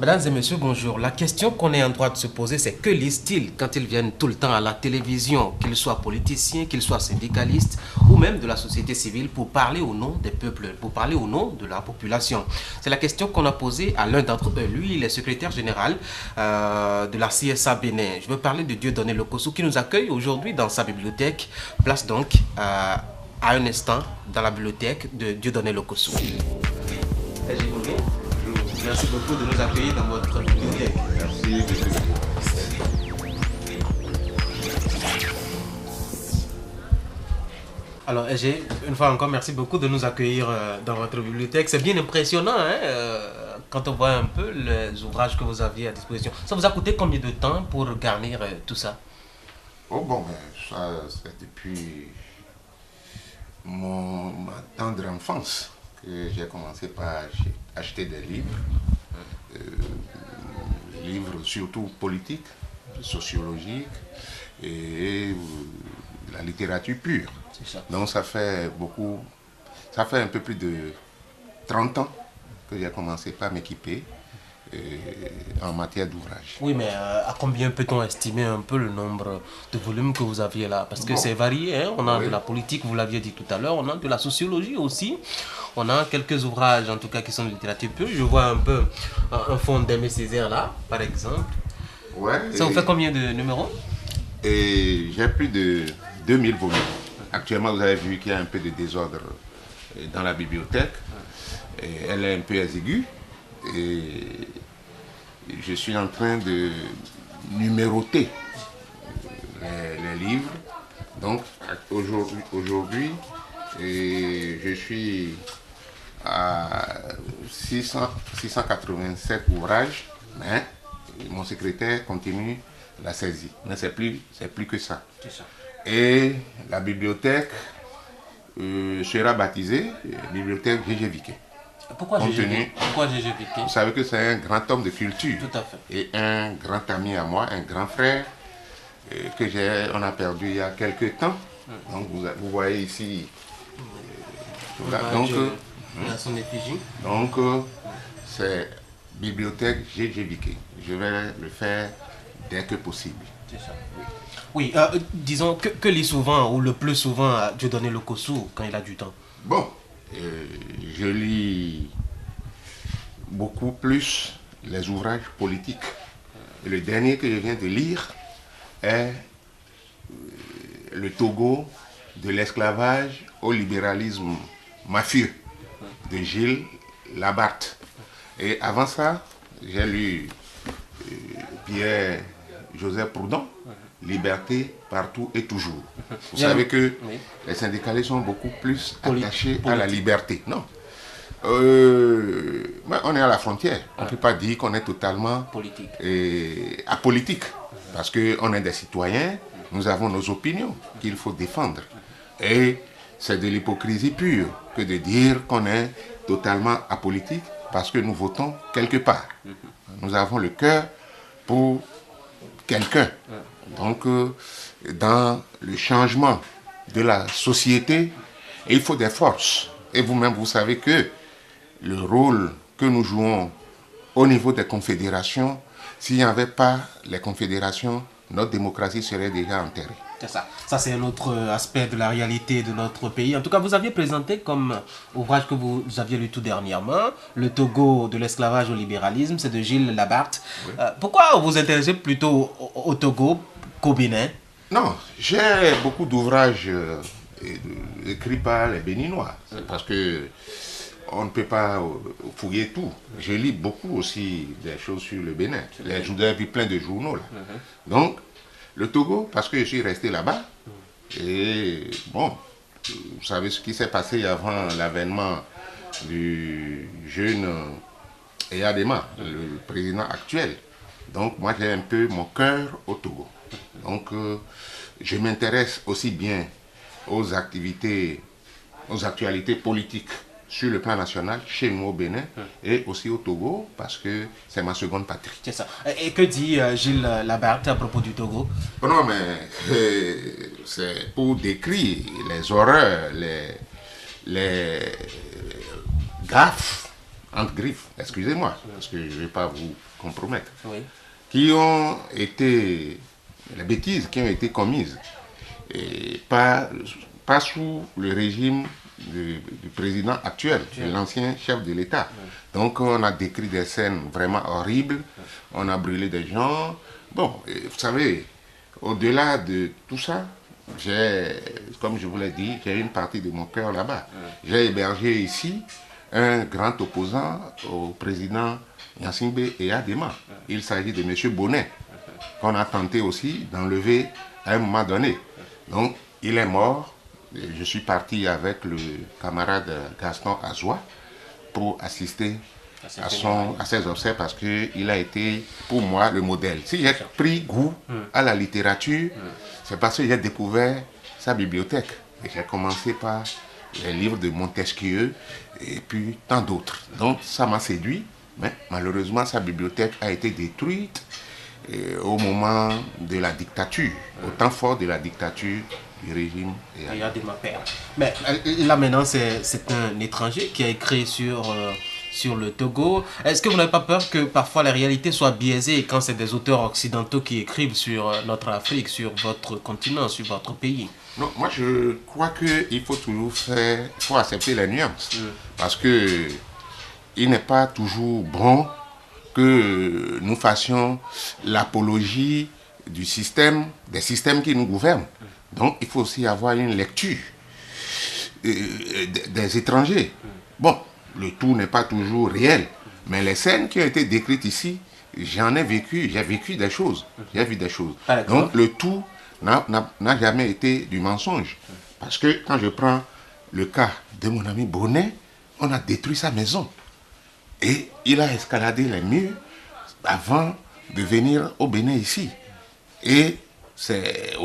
Mesdames et messieurs, bonjour. La question qu'on est en droit de se poser, c'est que lisent-ils quand ils viennent tout le temps à la télévision, qu'ils soient politiciens, qu'ils soient syndicalistes ou même de la société civile, pour parler au nom des peuples, pour parler au nom de la population? C'est la question qu'on a posée à l'un d'entre eux. Lui, il est secrétaire général de la CSA Bénin. Je veux parler de Dieudonné Lokossou qui nous accueille aujourd'hui dans sa bibliothèque. Place donc à un instant dans la bibliothèque de Dieudonné Lokossou. Merci beaucoup de nous accueillir dans votre bibliothèque. Merci. Alors, Égé, une fois encore, merci beaucoup de nous accueillir dans votre bibliothèque. C'est bien impressionnant, hein, quand on voit un peu les ouvrages que vous aviez à disposition. Ça vous a coûté combien de temps pour garnir tout ça? Oh bon, ça c'est depuis ma tendre enfance que j'ai commencé par acheter des livres. Livres surtout politiques, sociologiques et la littérature pure. Ça. Donc ça fait un peu plus de 30 ans que j'ai commencé par m'équiper en matière d'ouvrage. Oui, mais à combien peut-on estimer un peu le nombre de volumes que vous aviez là? Parce que Bon. c'est varié, hein? On a Oui. de la politique, vous l'aviez dit tout à l'heure, on a de la sociologie aussi. On a quelques ouvrages, en tout cas, qui sont de littérature pure. Je vois un peu un fond d'Aimé Césaire là, par exemple. Ouais, Ça vous fait combien de numéros? et j'ai plus de 2000 volumes. Actuellement, vous avez vu qu'il y a un peu de désordre dans la bibliothèque. Et elle est un peu exiguë. Et je suis en train de numéroter les livres. Donc, aujourd'hui, je suis à 687 ouvrages, mais mon secrétaire continue la saisie. Mais c'est plus que ça. C'est ça. Et la bibliothèque sera baptisée Bibliothèque Gégé Viquet. Pourquoi Compte GG tenu- Pourquoi GG Piqué? Vous savez que c'est un grand homme de culture Tout à fait. et un grand ami à moi, un grand frère on a perdu il y a quelques temps. Donc vous voyez ici. Voilà. Donc, Il a son effigie. C'est Bibliothèque Gégé Viquet. Je vais le faire dès que possible. C'est ça. Oui, disons que lit souvent, ou le plus souvent, Dieudonné Lokossou quand il a du temps. Bon, je lis beaucoup plus les ouvrages politiques. Et le dernier que je viens de lire est Le Togo de l'esclavage au libéralisme mafieux de Gilles Labarthe. Et avant ça, j'ai lu Pierre-Joseph Proudhon, Liberté partout et toujours. Vous savez que Oui. les syndicalistes sont beaucoup plus attachés à Politique. la liberté. Non. Mais on est à la frontière. On ne peut pas dire qu'on est totalement Politique. apolitique. Parce qu'on est des citoyens, nous avons nos opinions qu'il faut défendre. Et c'est de l'hypocrisie pure que de dire qu'on est totalement apolitique parce que nous votons quelque part. Nous avons le cœur pour quelqu'un. Donc, dans le changement de la société, il faut des forces. Et vous-même, vous savez que le rôle que nous jouons au niveau des confédérations, s'il n'y avait pas les confédérations, notre démocratie serait déjà enterrée. C'est ça. Ça, c'est un autre aspect de la réalité de notre pays. En tout cas, vous aviez présenté comme ouvrage que vous aviez lu tout dernièrement, Le Togo de l'esclavage au libéralisme, c'est de Gilles Labarthe. Oui. Pourquoi vous intéressez plutôt au Togo qu'au Bénin? Non, j'ai beaucoup d'ouvrages écrits par les Béninois, parce que on ne peut pas fouiller tout. Je lis beaucoup aussi des choses sur le Bénin. Je vous ai vu plein de journaux là. Donc, le Togo, parce que je suis resté là-bas, et bon, vous savez ce qui s'est passé avant l'avènement du jeune Eyadema, le président actuel. Donc, moi, j'ai un peu mon cœur au Togo. Donc, je m'intéresse aussi bien aux actualités politiques sur le plan national, chez nous au Bénin, et aussi au Togo, parce que c'est ma seconde patrie. C'est ça. Et que dit Gilles Labarthe à propos du Togo? Oh non, mais c'est pour décrire les horreurs, les gaffes entre griffes, excusez-moi, parce que je ne vais pas vous compromettre, Oui. qui ont été, les bêtises qui ont été commises, et pas sous le régime du président actuel, de l'ancien chef de l'État. Donc on a décrit des scènes vraiment horribles, on a brûlé des gens. Bon, vous savez, au-delà de tout ça, comme je vous l'ai dit, j'ai une partie de mon cœur là-bas. J'ai hébergé ici un grand opposant au président Gnassingbé Eyadema. Il s'agit de M. Bonnet, qu'on a tenté aussi d'enlever à un moment donné. Donc, il est mort. Je suis parti avec le camarade Gaston Azoua pour assister à ses obsèques parce qu'il a été, pour moi, le modèle. Si j'ai pris goût à la littérature, c'est parce que j'ai découvert sa bibliothèque. Et j'ai commencé par les livres de Montesquieu et puis tant d'autres. Donc, ça m'a séduit, mais malheureusement, sa bibliothèque a été détruite au moment de la dictature, au temps fort de la dictature du régime. Mais là maintenant, c'est un étranger qui a écrit sur le Togo. Est-ce que vous n'avez pas peur que parfois la réalité soit biaisée quand c'est des auteurs occidentaux qui écrivent sur notre Afrique, sur votre continent, sur votre pays? Non, moi je crois qu'il faut toujours faut accepter les nuances. Parce que il n'est pas toujours bon que nous fassions l'apologie du système, des systèmes qui nous gouvernent. Donc il faut aussi avoir une lecture des étrangers. Bon, le tout n'est pas toujours réel, mais les scènes qui ont été décrites ici, j'en ai vécu, j'ai vécu des choses, j'ai vu des choses. Donc le tout n'a jamais été du mensonge. Parce que quand je prends le cas de mon ami Bonnet, on a détruit sa maison. Et il a escaladé les murs avant de venir au Bénin ici. Et c'est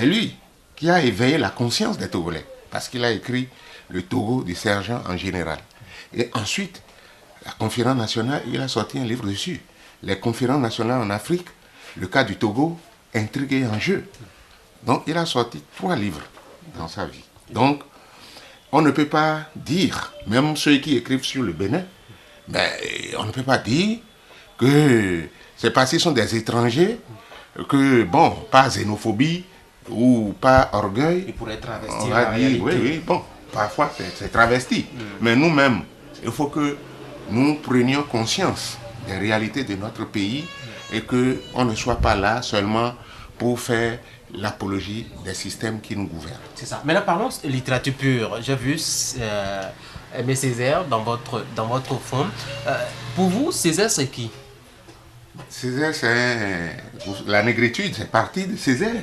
lui qui a éveillé la conscience des Togolais. Parce qu'il a écrit le Togo du sergent en général. Et ensuite, la conférence nationale, il a sorti un livre dessus. Les conférences nationales en Afrique, le cas du Togo, intrigue et enjeu. Donc il a sorti 3 livres dans sa vie. Donc on ne peut pas dire, même ceux qui écrivent sur le Bénin, mais on ne peut pas dire que c'est parce qu'ils sont des étrangers que, bon, pas xénophobie ou pas orgueil. Il pourrait travestir on la va dire, réalité. oui, bon, parfois c'est travesti. Mais nous-mêmes, il faut que nous prenions conscience des réalités de notre pays et qu'on ne soit pas là seulement pour faire l'apologie des systèmes qui nous gouvernent. C'est ça. Maintenant, parlons de littérature pure. J'ai vu Aimé Césaire dans votre fond. Pour vous, Césaire, c'est qui? Césaire, la négritude, c'est parti de Césaire.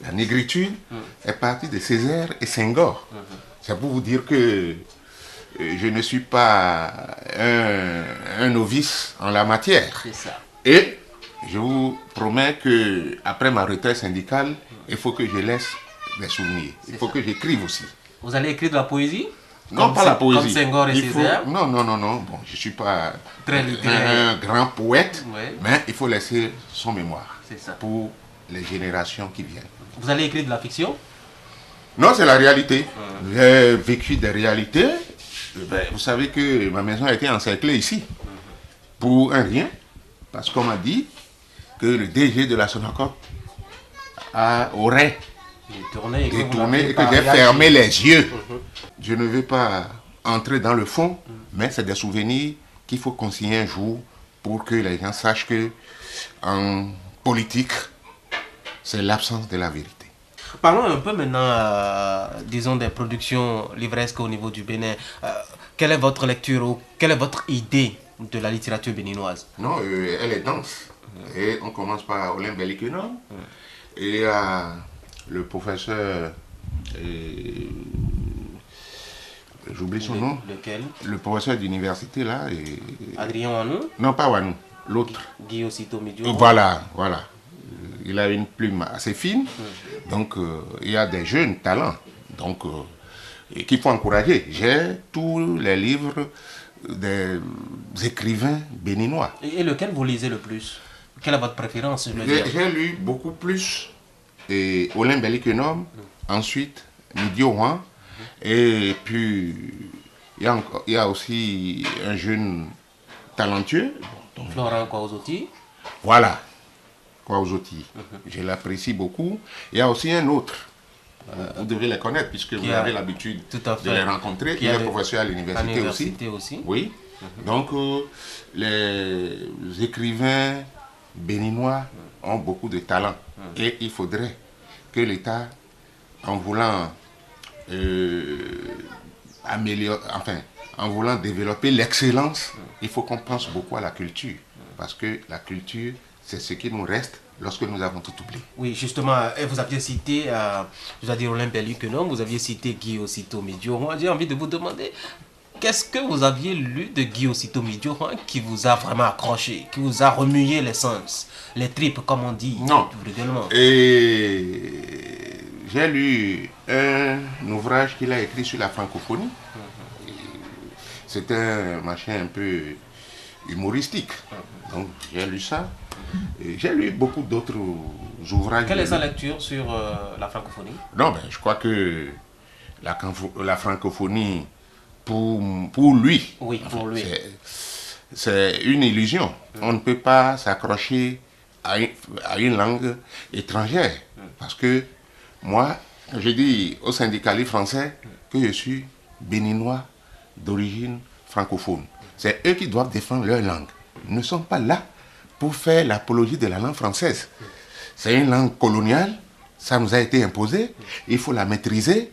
La négritude est partie de Césaire et Senghor. C'est pour vous dire que je ne suis pas un novice en la matière. C'est ça. Et je vous promets que après ma retraite syndicale, il faut que je laisse des souvenirs. Il faut que j'écrive aussi. Vous allez écrire de la poésie? Non, pas la poésie. Comme Senghor et Césaire? Non. Bon, je ne suis pas Très un grand poète, Ouais. mais il faut laisser son mémoire C'est ça. pour les générations qui viennent. Vous allez écrire de la fiction? Non, c'est la réalité. J'ai vécu des réalités. Ben, vous savez que ma maison a été encerclée ici pour un rien, parce qu'on m'a dit que le DG de la Sonacop aurait Détourné et que j'ai fermé les yeux. Je ne vais pas entrer dans le fond, mais c'est des souvenirs qu'il faut consigner un jour pour que les gens sachent que en politique, c'est l'absence de la vérité. Parlons un peu maintenant, disons, des productions livresques au niveau du Bénin. Quelle est votre lecture ou quelle est votre idée de la littérature béninoise? Non, elle est dense. Et on commence par Olin Belikenom. Et il y a le professeur, j'oublie son nom, Lequel? le professeur d'université là. Adrien Wanou? Non, pas Wanou, l'autre. Guy Osito Midio? Voilà. Il a une plume assez fine. Donc, il y a des jeunes talents donc, qu'il faut encourager. J'ai tous les livres des écrivains béninois. Et lequel vous lisez le plus? Quelle est votre préférence? J'ai lu beaucoup plus Olin Belikenom, ensuite Midio Juan, et puis il y a aussi un jeune talentueux. Florent Kwaouzoti. Voilà, Kwaouzoti. Je l'apprécie beaucoup. Il y a aussi un autre. Vous devez les connaître puisque vous avez l'habitude de les rencontrer. Il est professeur à l'université aussi. Oui. Donc, les écrivains béninois ont beaucoup de talent. Et il faudrait que l'État, en voulant en voulant développer l'excellence, il faut qu'on pense beaucoup à la culture. Parce que la culture, c'est ce qui nous reste lorsque nous avons tout oublié. Oui, justement, vous aviez cité, vous avez dit Roland Belliquenom, vous aviez cité Guy Osito Midioron. J'ai envie de vous demander, qu'est-ce que vous aviez lu de Guy Osito Midioron qui vous a vraiment accroché, qui vous a remué les sens, les tripes, comme on dit vulgairement? Et j'ai lu un ouvrage qu'il a écrit sur la francophonie. C'est un machin un peu humoristique. Donc j'ai lu ça. J'ai lu beaucoup d'autres ouvrages. Quelle est sa lecture sur la francophonie? Non, je crois que la francophonie, pour lui, c'est une illusion. On ne peut pas s'accrocher à une langue étrangère. Parce que moi, je dis aux syndicalistes français que je suis béninois d'origine francophone. C'est eux qui doivent défendre leur langue. Ils ne sont pas là pour faire l'apologie de la langue française. C'est une langue coloniale, ça nous a été imposé, il faut la maîtriser,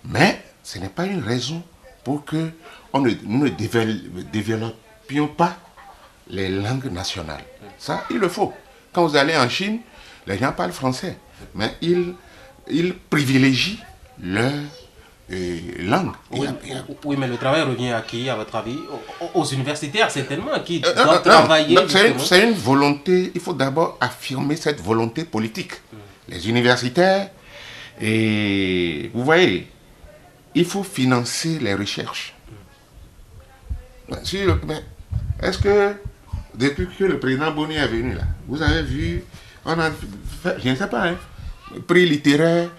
mais ce n'est pas une raison pour que nous ne développions pas les langues nationales. Ça, il le faut. Quand vous allez en Chine, les gens parlent français, mais ils privilégient leur langue. Oui, mais le travail revient à qui, à votre avis? Aux universitaires, certainement, qui doivent travailler. C'est une volonté, il faut d'abord affirmer cette volonté politique. Les universitaires, et vous voyez, il faut financer les recherches. Est-ce que, depuis que le président Boni est venu là, vous avez vu, on a fait, je ne sais pas, prix littéraire.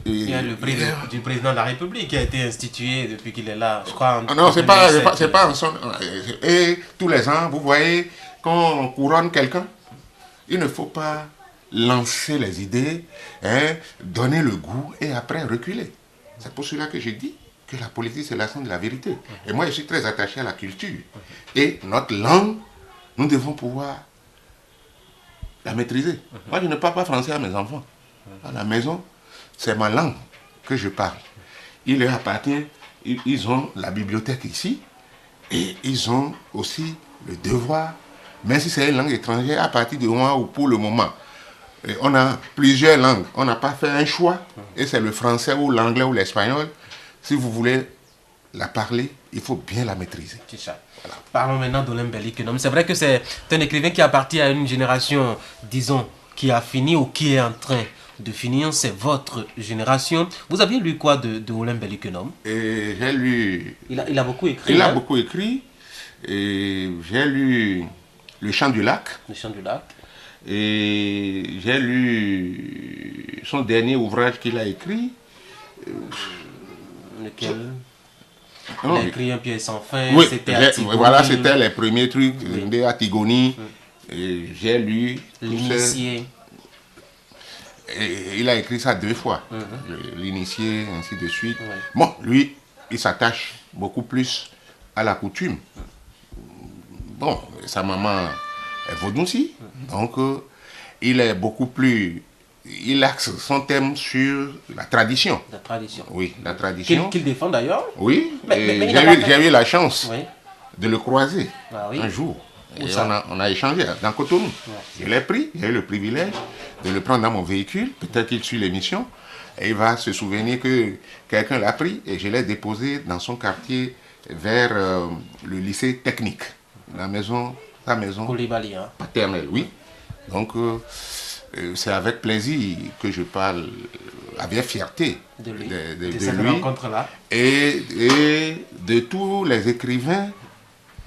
Il y a le prix du président de la République qui a été institué depuis qu'il est là, je crois. Non, c'est pas en son. Et tous les ans, vous voyez, quand on couronne quelqu'un, il ne faut pas lancer les idées, donner le goût et après reculer. C'est pour cela que j'ai dit que la politique, c'est l'accent de la vérité. Et moi, je suis très attaché à la culture. Et notre langue, nous devons pouvoir la maîtriser. Moi, je ne parle pas français à mes enfants. À la maison, c'est ma langue que je parle. Il leur appartient, ils ont la bibliothèque ici, et ils ont aussi le devoir, même si c'est une langue étrangère, à partir du moment où, pour le moment, on a plusieurs langues, on n'a pas fait un choix, et c'est le français ou l'anglais ou l'espagnol. Si vous voulez la parler, il faut bien la maîtriser. C'est ça. Voilà. Parlons maintenant d'Roland Belliquenom. C'est vrai que c'est un écrivain qui appartient à une génération, disons, qui a fini ou qui est en train de finir, c'est votre génération. Vous aviez lu quoi de Roland Belliquenom? J'ai lu... Il a beaucoup écrit. Il a beaucoup écrit. Et j'ai lu Le Chant du Lac. Le Chant du Lac. Et j'ai lu son dernier ouvrage qu'il a écrit. Lequel? Il a écrit Un pied sans fin. Oui, voilà, c'était les premiers trucs de Antigone. J'ai lu L'Initié. Et il a écrit ça 2 fois, L'Initié, ainsi de suite. Bon, lui, il s'attache beaucoup plus à la coutume. Bon, sa maman est vaudouci, donc il est beaucoup plus... Il axe son thème sur la tradition. La tradition. Oui, la tradition. Qu'il défend d'ailleurs. Oui, j'ai eu la chance de le croiser un jour. Et on a échangé dans Cotonou. Je l'ai pris, j'ai eu le privilège de le prendre dans mon véhicule. Peut-être qu'il suit l'émission. Et il va se souvenir que quelqu'un l'a pris et je l'ai déposé dans son quartier vers le lycée technique. Sa maison paternelle, oui. Donc, c'est avec plaisir que je parle, avec fierté de lui. De cette lui rencontre-là. Et de tous les écrivains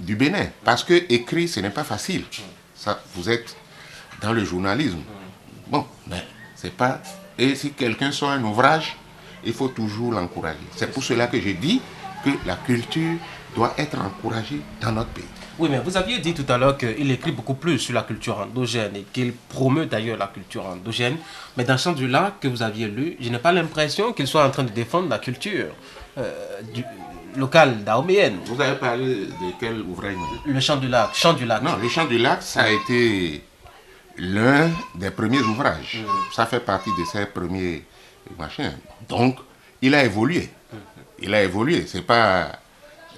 du Bénin. Parce que écrire, ce n'est pas facile. Ça, vous êtes dans le journalisme. Bon, mais c'est pas... Et si quelqu'un sort un ouvrage, il faut toujours l'encourager. C'est pour cela que je dis que la culture doit être encouragée dans notre pays. Oui, mais vous aviez dit tout à l'heure qu'il écrit beaucoup plus sur la culture endogène et qu'il promeut d'ailleurs la culture endogène. Mais dans Chant du Lac que vous aviez lu, je n'ai pas l'impression qu'il soit en train de défendre la culture locale dahoméenne. Vous avez parlé de quel ouvrage? Le Chant du Lac. Chant du Lac. Non, le Chant du Lac, ça a été l'un des premiers ouvrages. Ça fait partie de ses premiers machins. Donc, il a évolué. Il a évolué. C'est pas...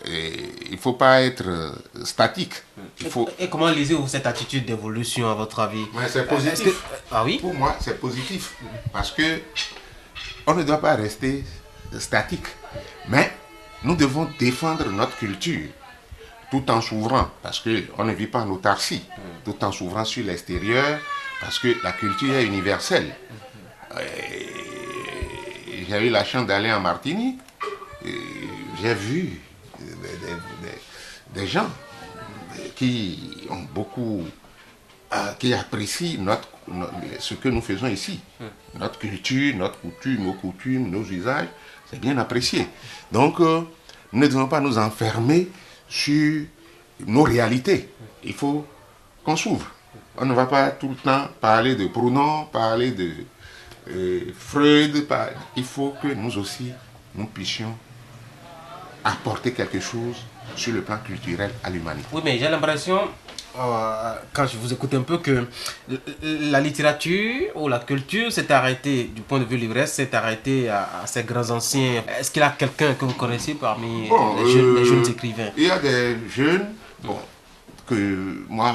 il ne faut pas être statique. Et comment lisez-vous cette attitude d'évolution à votre avis? C'est positif. Ah oui? Pour moi, c'est positif. Parce que on ne doit pas rester statique. Mais nous devons défendre notre culture tout en s'ouvrant. Parce qu'on ne vit pas en autarcie. Tout en s'ouvrant sur l'extérieur. Parce que la culture est universelle. J'ai eu la chance d'aller en Martinique. J'ai vu des gens qui ont beaucoup, qui apprécient ce que nous faisons ici. Notre culture, notre coutume, nos coutumes, nos usages, c'est bien apprécié. Donc, nous ne devons pas nous enfermer sur nos réalités. Il faut qu'on s'ouvre. On ne va pas tout le temps parler de Proudhon, parler de Freud. Il faut que nous aussi, nous puissions apporter quelque chose sur le plan culturel à l'humanité. Oui, mais j'ai l'impression, quand je vous écoute un peu, que la littérature ou la culture s'est arrêtée, du point de vue livresque, s'est arrêtée à ces grands anciens. Est-ce qu'il y a quelqu'un que vous connaissez parmi les jeunes écrivains? Il y a des jeunes, que moi,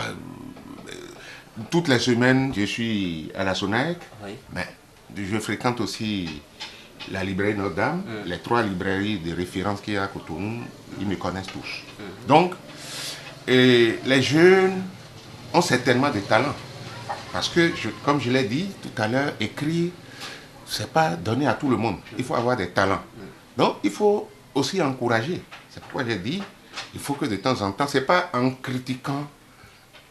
toutes les semaines, je suis à la SONAEC, oui. Mais je fréquente aussi la librairie Notre-Dame, les 3 librairies de référence qu'il y a à Cotonou, ils me connaissent tous. Donc, les jeunes ont certainement des talents. Parce que, comme je l'ai dit tout à l'heure, écrire, ce n'est pas donné à tout le monde. Il faut avoir des talents. Donc, il faut aussi encourager. C'est pourquoi j'ai dit, il faut que de temps en temps, ce n'est pas en critiquant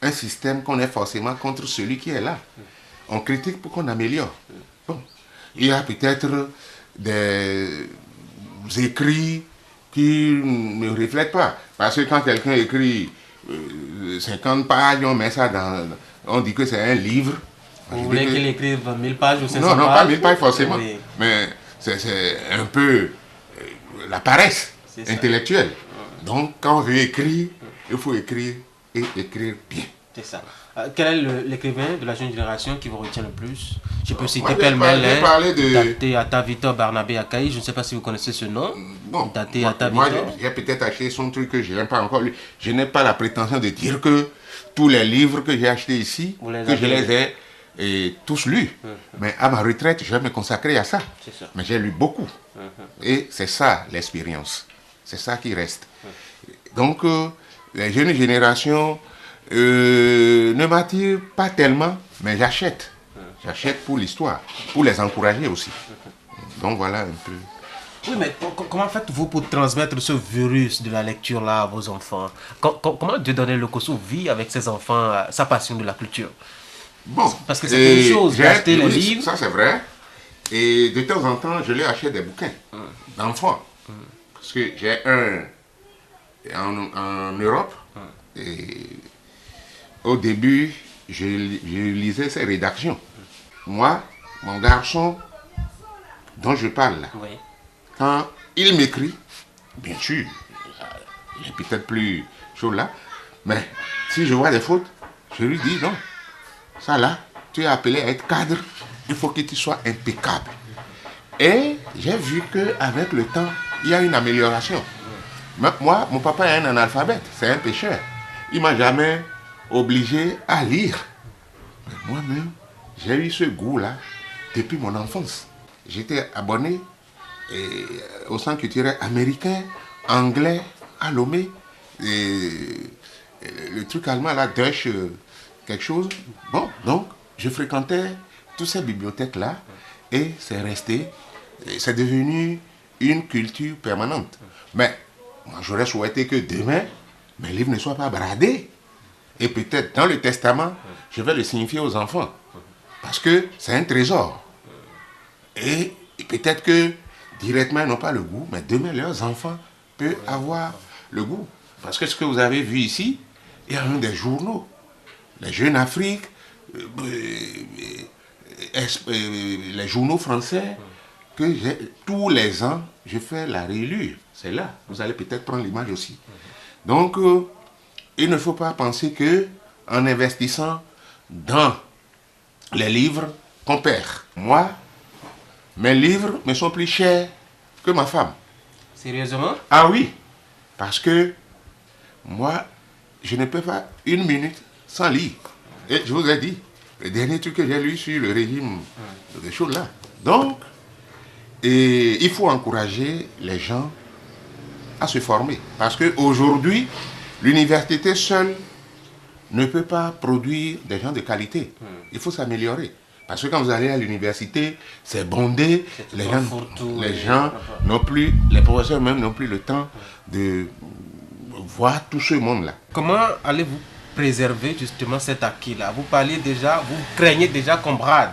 un système qu'on est forcément contre celui qui est là. On critique pour qu'on améliore. Bon, il y a peut-être des écrits qui ne reflètent pas. Parce que quand quelqu'un écrit 50 pages, on met ça on dit que c'est un livre. Vous voulez qu'il écrive 1000 pages ou 500 pages? Non, pas 1000 pages forcément. Oui. Mais c'est un peu la paresse intellectuelle. Donc quand on veut écrire, il faut écrire et écrire bien. C'est ça. Quel est l'écrivain de la jeune génération qui vous retient le plus? Je peux citer pêle-mêle, Daté Ata Victor Barnabé Akaï. Je ne sais pas si vous connaissez ce nom. Bon, Daté Ata Victor. Moi, j'ai peut-être acheté son truc que je n'ai pas encore lu. Je n'ai pas la prétention de dire que tous les livres que j'ai achetés ici, que je les ai tous lus. Mais à ma retraite, je vais me consacrer à ça. Mais j'ai lu beaucoup. Et c'est ça l'expérience. C'est ça qui reste. Donc, les jeunes générations ne m'attirent pas tellement, mais j'achète. J'achète pour l'histoire, pour les encourager aussi. Donc voilà un peu. Oui, mais comment faites-vous pour transmettre ce virus de la lecture-là à vos enfants? Comment Dieudonné Lokosso vit avec ses enfants sa passion de la culture? Bon, parce que c'est une chose d'acheter les livres. Ça c'est vrai. Et de temps en temps, je lui achète des bouquins d'enfants. Parce que j'ai un en Europe. Et au début, je lisais ses rédactions. Moi, mon garçon dont je parle là, oui. Quand il m'écrit, bien sûr, il est peut-être plus chaud là, mais si je vois des fautes, je lui dis non, ça là, tu es appelé à être cadre, il faut que tu sois impeccable. Et j'ai vu qu'avec le temps, il y a une amélioration. Moi, mon papa est un analphabète, c'est un pêcheur. Il ne m'a jamais obligé à lire. Mais moi-même, j'ai eu ce goût-là depuis mon enfance. J'étais abonné au centre culturel américain, anglais, à Lomé, le truc allemand là, Deutsch, quelque chose. Bon, donc, je fréquentais toutes ces bibliothèques-là et c'est resté, c'est devenu une culture permanente. Mais moi, j'aurais souhaité que demain, mes livres ne soient pas bradés. Et peut-être dans le testament, je vais le signifier aux enfants. Parce que c'est un trésor. Et peut-être que directement, ils n'ont pas le goût, mais demain, leurs enfants peut avoir le goût. Parce que ce que vous avez vu ici, il y a même des journaux. Les Jeunes Afrique, les journaux français, que tous les ans, je fais la réélure. C'est là. Vous allez peut-être prendre l'image aussi. Donc, il ne faut pas penser que en investissant dans les livres qu'on perd. Moi, mes livres me sont plus chers que ma femme. Sérieusement? Ah oui, parce que moi, je ne peux pas une minute sans lire. Et je vous ai dit, le dernier truc que j'ai lu sur le régime de choses là. Donc, il faut encourager les gens à se former. Parce qu'aujourd'hui, l'université seule ne peut pas produire des gens de qualité. Il faut s'améliorer. Parce que quand vous allez à l'université, c'est bondé, les gens n'ont plus, les professeurs même n'ont plus le temps de voir tout ce monde-là. Comment allez-vous préserver justement cet acquis-là? Vous parliez déjà, vous craignez déjà qu'on brade.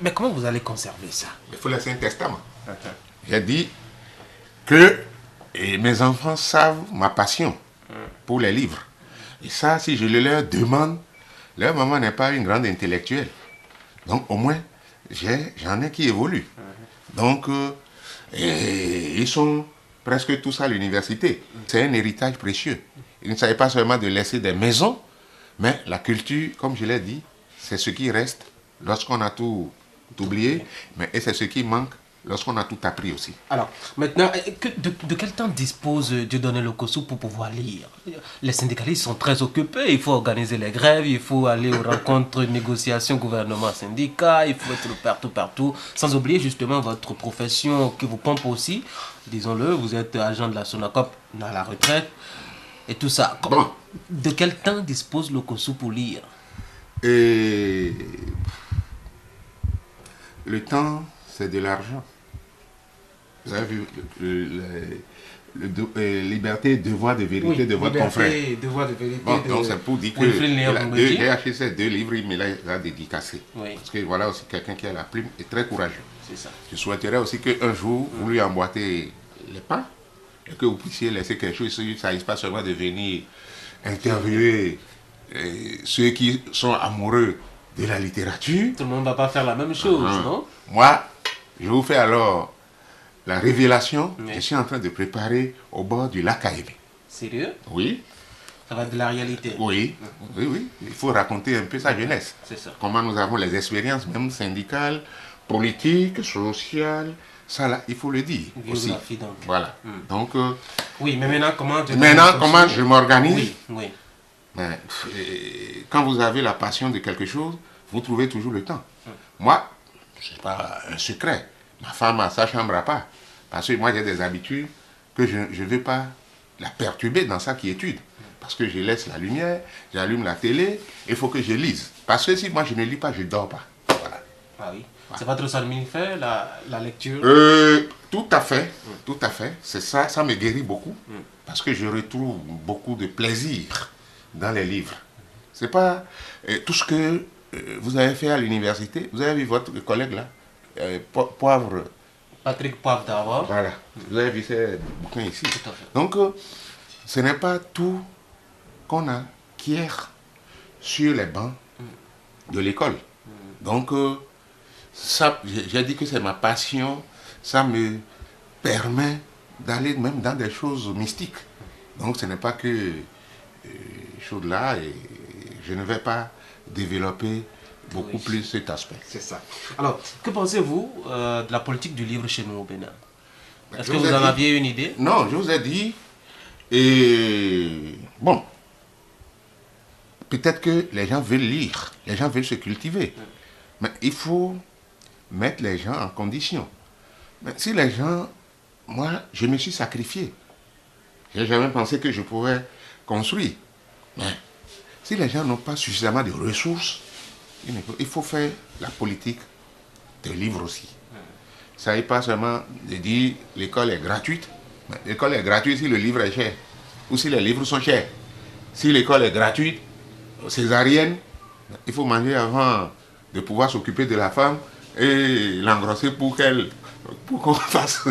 Mais comment vous allez conserver ça? Il faut laisser un testament. J'ai dit que mes enfants savent ma passion pour les livres. Et ça, si je le leur demande, leur maman n'est pas une grande intellectuelle. Donc au moins, j'en ai qui évoluent. Donc, ils sont presque tous à l'université. C'est un héritage précieux. Il ne s'agit pas seulement de laisser des maisons, mais la culture, comme je l'ai dit, c'est ce qui reste lorsqu'on a tout oublié, et c'est ce qui manque lorsqu'on a tout appris aussi. Alors, maintenant, de quel temps dispose Dieudonné Lokossou pour pouvoir lire? Les syndicalistes sont très occupés, il faut organiser les grèves, il faut aller aux rencontres, négociations, gouvernement, syndicats, il faut être partout, sans oublier justement votre profession qui vous pompe aussi, disons-le, vous êtes agent de la Sonacop à la retraite, et tout ça. Bon. De quel temps dispose Lokossou pour lire? Et le temps, c'est de l'argent. Vous avez vu liberté, devoir de vérité, oui, de votre confrère. Devoir de vérité. Bon, donc c'est pour dire que j'ai acheté ces 2 livres, il me les a dédicacés. Oui. Parce que voilà aussi quelqu'un qui a la plume est très courageux. C'est ça. Je souhaiterais aussi qu'un jour, vous lui emboîtez les pas et que vous puissiez laisser quelque chose. Il ne s'agit pas seulement de venir interviewer ceux qui sont amoureux de la littérature. Tout le monde ne va pas faire la même chose, non? Moi, je vous fais alors la révélation. Je suis en train de préparer au bord du lac Kaébé. Sérieux? Oui. Ça va être de la réalité? Oui, oui. Il faut raconter un peu sa jeunesse. C'est ça. Comment nous avons les expériences, même syndicales, politiques, sociales. Ça, là, il faut le dire aussi. Voilà. Donc, oui, mais maintenant, comment je m'organise? Oui. Mais, quand vous avez la passion de quelque chose, vous trouvez toujours le temps. Moi, ce n'est pas un secret. Ma femme a sa chambre à part. Parce que moi, j'ai des habitudes que je ne veux pas la perturber dans sa quiétude. Parce que je laisse la lumière, j'allume la télé, il faut que je lise. Parce que si moi, je ne lis pas, je ne dors pas. Voilà. Ah oui. Voilà. C'est votre somnifère, la lecture? Tout à fait. Tout à fait. C'est ça, ça me guérit beaucoup. Parce que je retrouve beaucoup de plaisir dans les livres. C'est pas tout ce que vous avez fait à l'université. Vous avez vu votre collègue là, Poivre. Patrick Poivre d'abord. Voilà. Vous avez vu ces bouquins ici. Tout à fait. Donc, ce n'est pas tout qu'on acquiert sur les bancs de l'école. Donc, ça, j'ai dit que c'est ma passion. Ça me permet d'aller même dans des choses mystiques. Donc, ce n'est pas que choses là, et je ne vais pas développer beaucoup plus cet aspect. C'est ça. Alors, que pensez-vous de la politique du livre chez nous au Bénin? Est-ce que vous en aviez une idée? Non, je vous ai dit, et bon, peut-être que les gens veulent lire, les gens veulent se cultiver, mais il faut mettre les gens en condition. Mais si les gens, moi, je me suis sacrifié, je n'ai jamais pensé que je pouvais construire. Mais si les gens n'ont pas suffisamment de ressources, il faut faire la politique des livres aussi. Ça n'est pas seulement de dire l'école est gratuite. L'école est gratuite si le livre est cher ou si les livres sont chers. Si l'école est gratuite, césarienne, il faut manger avant de pouvoir s'occuper de la femme et l'engrosser pour qu'elle pour qu'on fasse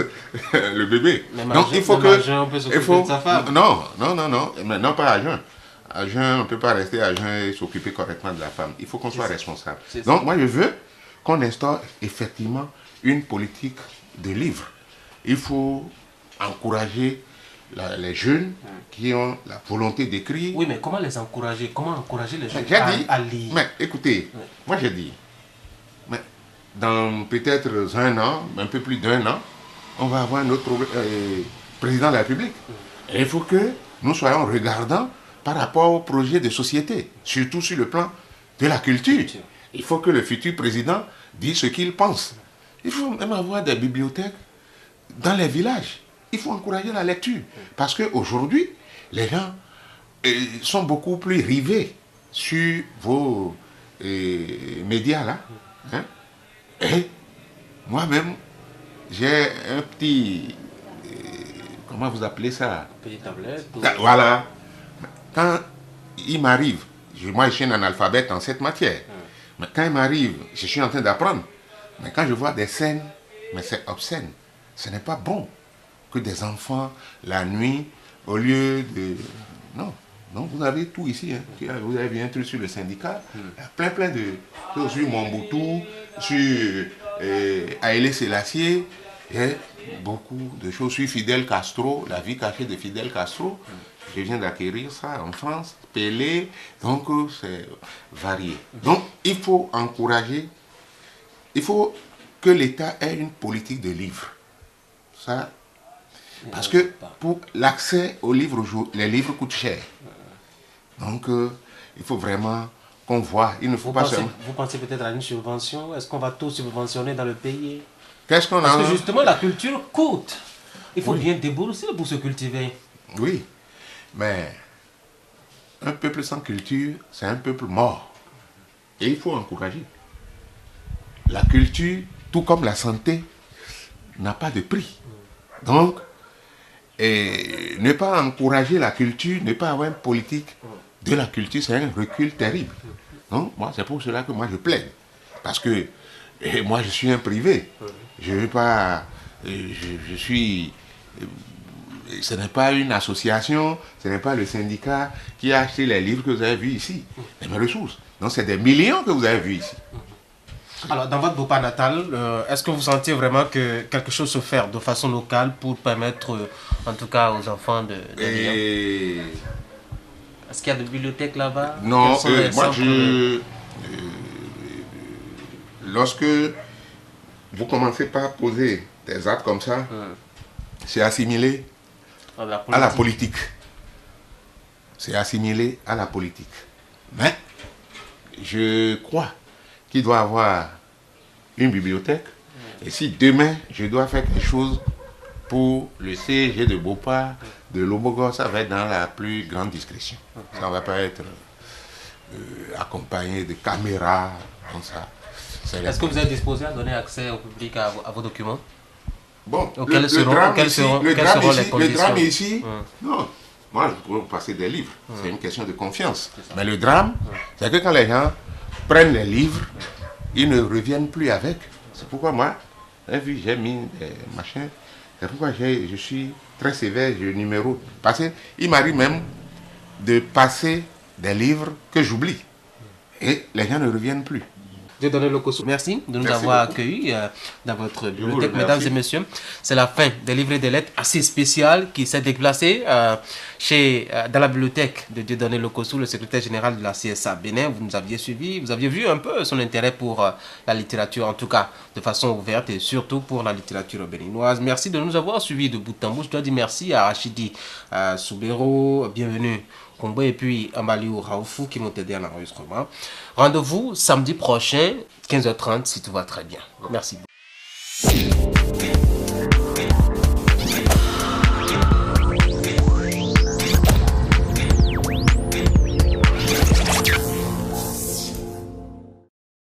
le bébé. Même Donc il faut que... on peut s'occuper de sa femme. Non, mais non pas à jeun. À jeun, on ne peut pas rester à jeun et s'occuper correctement de la femme. Il faut qu'on soit responsable. Donc moi je veux qu'on instaure effectivement une politique de livre. Il faut encourager les jeunes qui ont la volonté d'écrire. Oui, mais comment les encourager? Comment encourager les jeunes à lire? Mais écoutez, moi j'ai dit, mais dans peut-être un an, un peu plus d'un an, on va avoir notre président de la République. Et il faut que nous soyons regardants par rapport au projet de société, surtout sur le plan de la culture. Il faut que le futur président dise ce qu'il pense. Il faut même avoir des bibliothèques dans les villages. Il faut encourager la lecture. Parce qu'aujourd'hui, les gens sont beaucoup plus rivés sur vos médias là. Hein? Et moi-même, j'ai un petit... comment vous appelez ça? Petite tablette. Voilà. Quand il m'arrive, moi je suis un analphabète en cette matière, mais quand il m'arrive, je suis en train d'apprendre. Mais quand je vois des scènes, mais c'est obscène. Ce n'est pas bon que des enfants, la nuit, au lieu de... Non. Donc vous avez tout ici. Hein. Vous avez un truc sur le syndicat. Il y a plein de choses sur Mobutu, sur Haïlé Sélassié. Il y a beaucoup de choses sur Fidel Castro, la vie cachée de Fidel Castro. Je viens d'acquérir ça en France, Pelé. Donc c'est varié. Donc il faut encourager, il faut que l'État ait une politique de livres. Ça, parce que pour l'accès aux livres, les livres coûtent cher. Donc, il faut vraiment qu'on voit. Il ne faut pas seulement... Vous pensez peut-être à une subvention? Est-ce qu'on va tout subventionner dans le pays? Qu'est-ce qu'on a? Parce que justement, la culture coûte. Il faut bien débourser pour se cultiver. Oui, mais un peuple sans culture, c'est un peuple mort. Et il faut encourager. La culture, tout comme la santé, n'a pas de prix. Donc, ne pas encourager la culture, ne pas avoir une politique de la culture, c'est un recul terrible. Donc, moi, c'est pour cela que moi je plaide. Parce que moi, je suis un privé. Je ne veux pas... je suis... ce n'est pas une association, ce n'est pas le syndicat qui a acheté les livres que vous avez vus ici. C'est mes ressources. Donc, c'est des millions que vous avez vus ici. Alors, dans votre Bopa natal, est-ce que vous sentez vraiment que quelque chose se fait de façon locale pour permettre, en tout cas, aux enfants de lire? Est-ce qu'il y a des bibliothèques là-bas? Non, moi, lorsque vous commencez par poser des actes comme ça, c'est assimilé à la politique. C'est assimilé à la politique. Mais je crois qu'il doit avoir une bibliothèque. Et si demain, je dois faire quelque chose pour le CG de Bopa, de Lombogo, ça va être dans la plus grande discrétion. Ça ne va pas être accompagné de caméras, comme ça. Est-ce que vous êtes disposé à donner accès au public à vos documents? Bon, quelles seront les conditions? Le drame ici, non. Moi, je pourrais vous passer des livres. C'est une question de confiance. Mais le drame, c'est que quand les gens prennent les livres, ils ne reviennent plus avec. C'est pourquoi moi, j'ai mis des machins. C'est pourquoi je suis très sévère, je numéro. Parce qu'il m'arrive même de passer des livres que j'oublie. Et les gens ne reviennent plus. Dieudonné Lokossou, merci de nous avoir accueillis dans votre bibliothèque. Mesdames et messieurs, c'est la fin des livrets de lettres assez spéciales qui s'est déplacé dans la bibliothèque de Dieudonné Lokossou, le secrétaire général de la CSA Bénin. Vous nous aviez suivi, vous aviez vu un peu son intérêt pour la littérature, en tout cas de façon ouverte et surtout pour la littérature béninoise. Merci de nous avoir suivis de bout en bout. Je dois dire merci à Rachidi Soubero, bienvenue. Et puis Ambaliou Raoufou qui m'ont aidé à l'enregistrement. Rendez-vous samedi prochain, 15h30, si tout va très bien. Merci beaucoup.